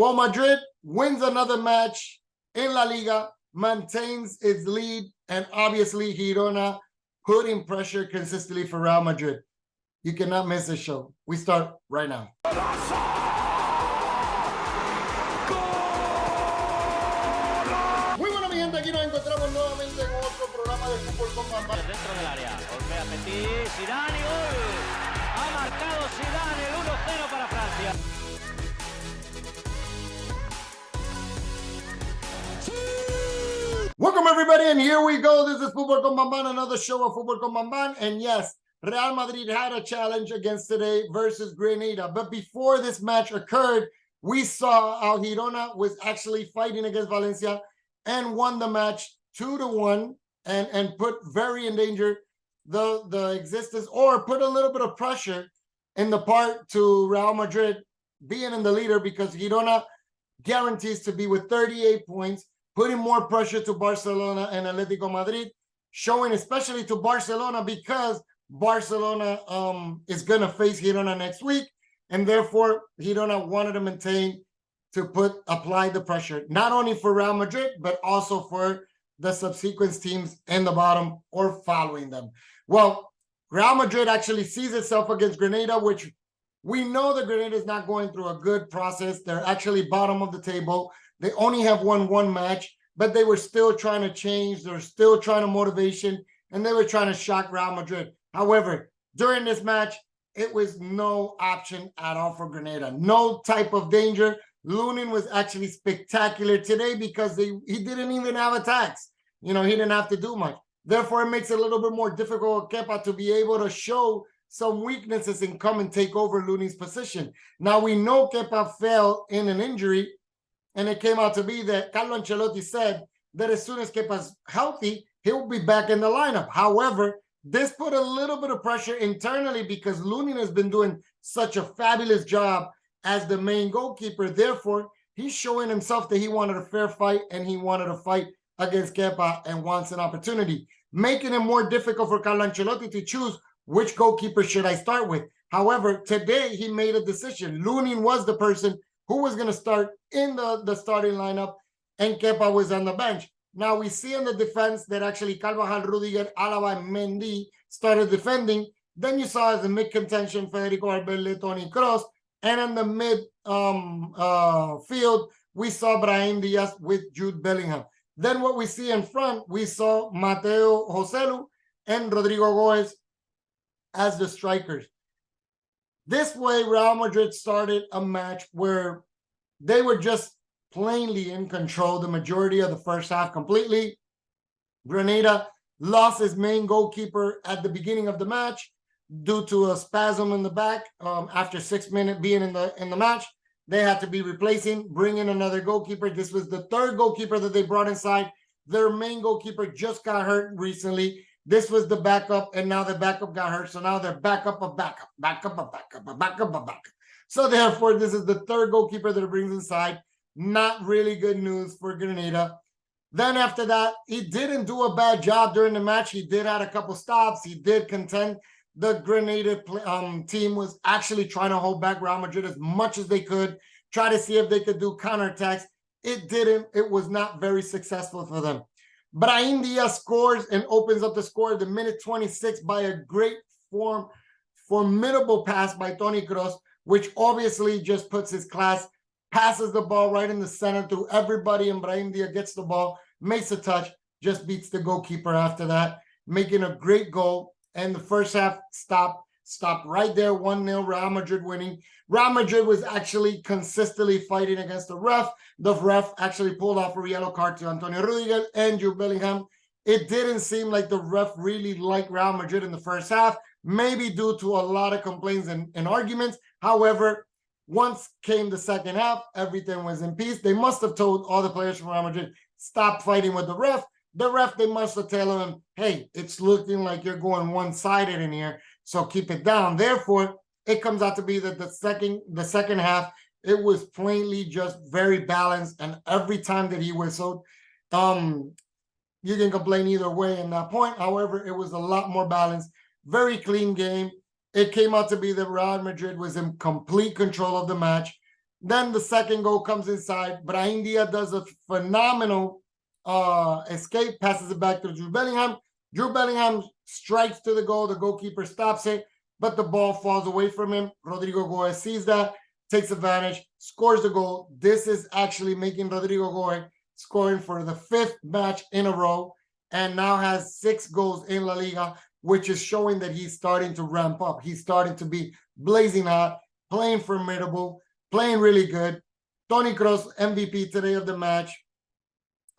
Well, Madrid wins another match in La Liga, maintains its lead, and obviously Girona putting pressure consistently for Real Madrid. You cannot miss this show. We start right now. Muy buena, mi gente, aquí nos encontramos nuevamente en otro programa de Fútbol con Bambán. Dentro del área, golpea Petit, Zidane y gol. Ha marcado Zidane el 1-0 para Francia. Welcome everybody, and here we go. This is Fútbol con Bambán, another show of Fútbol con Bambán. And yes, Real Madrid had a challenge against today versus Granada. But before this match occurred, we saw how Girona was actually fighting against Valencia and won the match 2-1 and put very in danger the existence, or put a little bit of pressure in the part to Real Madrid being in the leader, because Girona guarantees to be with 38 points, putting more pressure to Barcelona and Atletico Madrid, showing especially to Barcelona because Barcelona is going to face Girona next week, and therefore Girona wanted to maintain to apply the pressure, not only for Real Madrid, but also for the subsequent teams in the bottom or following them. Well, Real Madrid actually sees itself against Granada, which we know that Granada is not going through a good process. They're actually bottom of the table. They only have won one match, but they were still trying to change. They're still trying to motivation, and they were trying to shock Real Madrid. However, during this match, it was no option at all for Granada. No type of danger. Lunin was actually spectacular today because he didn't even have attacks. You know, he didn't have to do much. Therefore, it makes it a little bit more difficult for Kepa to be able to show some weaknesses and come and take over Lunin's position. Now, we know Kepa fell in an injury, and it came out to be that Carlo Ancelotti said that as soon as Kepa's healthy, he'll be back in the lineup. However, this put a little bit of pressure internally because Lunin has been doing such a fabulous job as the main goalkeeper. Therefore, he's showing himself that he wanted a fair fight, and he wanted to fight against Kepa and wants an opportunity, making it more difficult for Carlo Ancelotti to choose which goalkeeper should I start with. However, today he made a decision. Lunin was the person who was going to start in the starting lineup, and Kepa was on the bench. Now we see in the defense that actually Carvajal, Rodrygo, Alaba, and Mendy started defending. Then you saw as the mid-contention Federico Valverde, Toni Kroos, and in the mid field, we saw Brahim Diaz with Jude Bellingham. Then what we see in front, we saw Mateo Joselu and Rodrygo Goes as the strikers. This way, Real Madrid started a match where they were just plainly in control the majority of the first half completely. Granada lost his main goalkeeper at the beginning of the match due to a spasm in the back. After 6 minutes being in the match, they had to be bring in another goalkeeper. This was the third goalkeeper that they brought inside. Their main goalkeeper just got hurt recently. This was the backup, and now the backup got hurt. So now they're backup. So therefore, this is the third goalkeeper that it brings inside. Not really good news for Granada. Then after that, he didn't do a bad job during the match. He did have a couple stops. He did contend. The Granada team was actually trying to hold back Real Madrid as much as they could, try to see if they could do counterattacks. It didn't. It was not very successful for them. Brahim Diaz scores and opens up the score at the minute 26 by a great formidable pass by Toni Kroos, which obviously just puts his class, passes the ball right in the center through everybody, and Brahim Diaz gets the ball, makes a touch, just beats the goalkeeper after that, making a great goal. And the first half stopped right there, 1-0, Real Madrid winning. Real Madrid was actually consistently fighting against the ref. The ref actually pulled off a yellow card to Antonio Rudiger and Jude Bellingham. It didn't seem like the ref really liked Real Madrid in the first half, maybe due to a lot of complaints and arguments. However, once came the second half, everything was in peace. They must have told all the players from Real Madrid, stop fighting with the ref. The ref, they must have told him, hey, it's looking like you're going one-sided in here, so keep it down. Therefore, it comes out to be that the second half, it was plainly just very balanced, and every time that he whistled, you can complain either way in that point. However, it was a lot more balanced, very clean game. It came out to be that Real Madrid was in complete control of the match. Then the second goal comes inside. Brahim does a phenomenal escape, passes it back to Jude Bellingham. Jude Bellingham strikes to the goal. The goalkeeper stops it, but the ball falls away from him. Rodrygo Goy sees that, takes advantage, scores the goal. This is actually making Rodrygo Goy scoring for the 5th match in a row, and now has 6 goals in La Liga, which is showing that he's starting to ramp up. He's starting to be blazing hot, playing formidable, playing really good. Toni Kroos, MVP today of the match.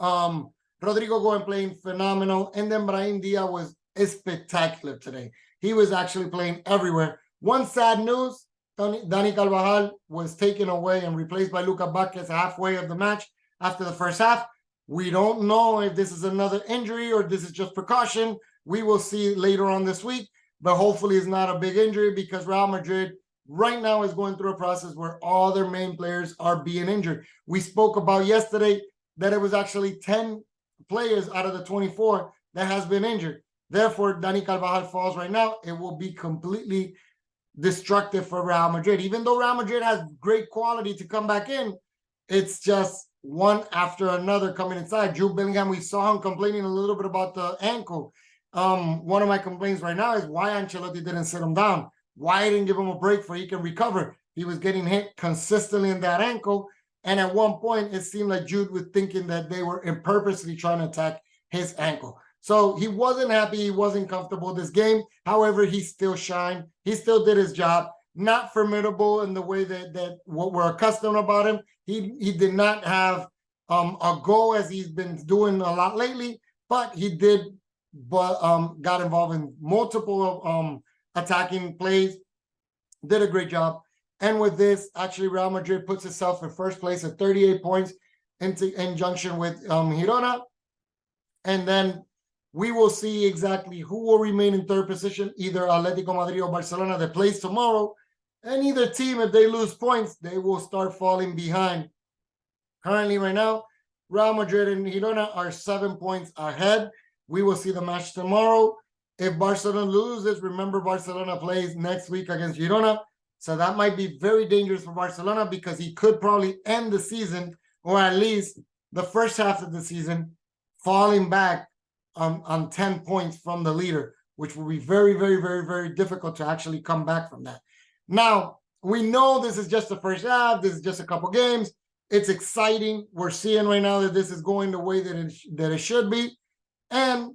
Rodrygo Goy playing phenomenal. And then Brahim was spectacular today. He was actually playing everywhere. One sad news, Dani Carvajal was taken away and replaced by Lucas Vázquez halfway of the match after the first half. We don't know if this is another injury or this is just precaution. We will see later on this week, but hopefully it's not a big injury, because Real Madrid right now is going through a process where all their main players are being injured. We spoke about yesterday that it was actually 10 players out of the 24 that has been injured. Therefore, Dani Carvajal falls right now. It will be completely destructive for Real Madrid. Even though Real Madrid has great quality to come back in, it's just one after another coming inside. Jude Bellingham, we saw him complaining a little bit about the ankle. One of my complaints right now is why Ancelotti didn't sit him down. Why didn't give him a break so he can recover? He was getting hit consistently in that ankle. And at one point, it seemed like Jude was thinking that they were purposely trying to attack his ankle. So he wasn't happy. He wasn't comfortable this game. However, he still shined. He still did his job. Not formidable in the way that what we're accustomed about him. He did not have a goal as he's been doing a lot lately, but he did got involved in multiple attacking plays, did a great job. And with this, actually, Real Madrid puts itself in first place at 38 points in junction with Girona. And then we will see exactly who will remain in third position, either Atletico Madrid or Barcelona that plays tomorrow. And either team, if they lose points, they will start falling behind. Currently, right now, Real Madrid and Girona are 7 points ahead. We will see the match tomorrow. If Barcelona loses, remember Barcelona plays next week against Girona. So that might be very dangerous for Barcelona, because he could probably end the season, or at least the first half of the season, falling back on 10 points from the leader, which will be very, very, very, very difficult to actually come back from that. Now, we know this is just the first half. This is just a couple games. It's exciting. We're seeing right now that this is going the way that it should be. And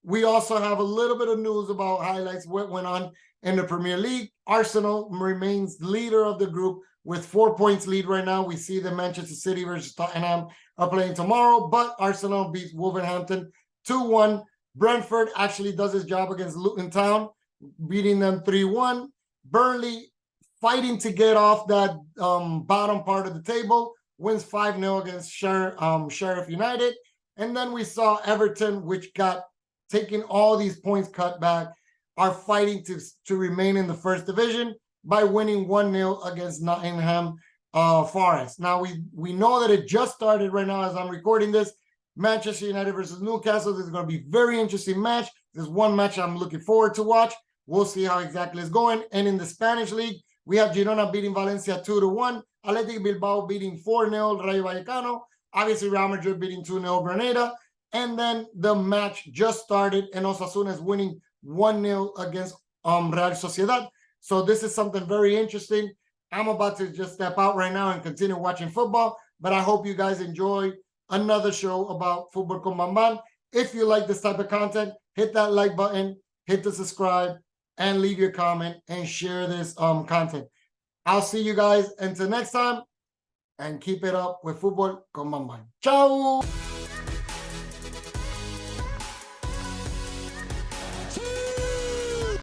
we also have a little bit of news about highlights, what went on in the Premier League. Arsenal remains leader of the group with 4 points lead right now. We see that Manchester City versus Tottenham are playing tomorrow, but Arsenal beats Wolverhampton 2-1. Brentford actually does his job against Luton Town, beating them 3-1. Burnley fighting to get off that bottom part of the table, wins 5-0 against Sheriff United. And then we saw Everton, which got taking all these points cut back, are fighting to remain in the first division by winning 1-0 against Nottingham Forest. Now, we know that it just started right now as I'm recording this. Manchester United versus Newcastle. This is going to be a very interesting match. This is one match I'm looking forward to watch. We'll see how exactly it's going. And in the Spanish league, we have Girona beating Valencia 2-1. Athletic Bilbao beating 4-0 Rayo Vallecano. Obviously, Real Madrid beating 2-0 Granada. And then the match just started, and Osasuna is winning 1-0 against Real Sociedad. So this is something very interesting. I'm about to just step out right now and continue watching football, but I hope you guys enjoy another show about Football con Bamban. If you like this type of content, hit that like button, hit the subscribe, and leave your comment and share this content. I'll see you guys until next time, and keep it up with Football con Bamban. Ciao!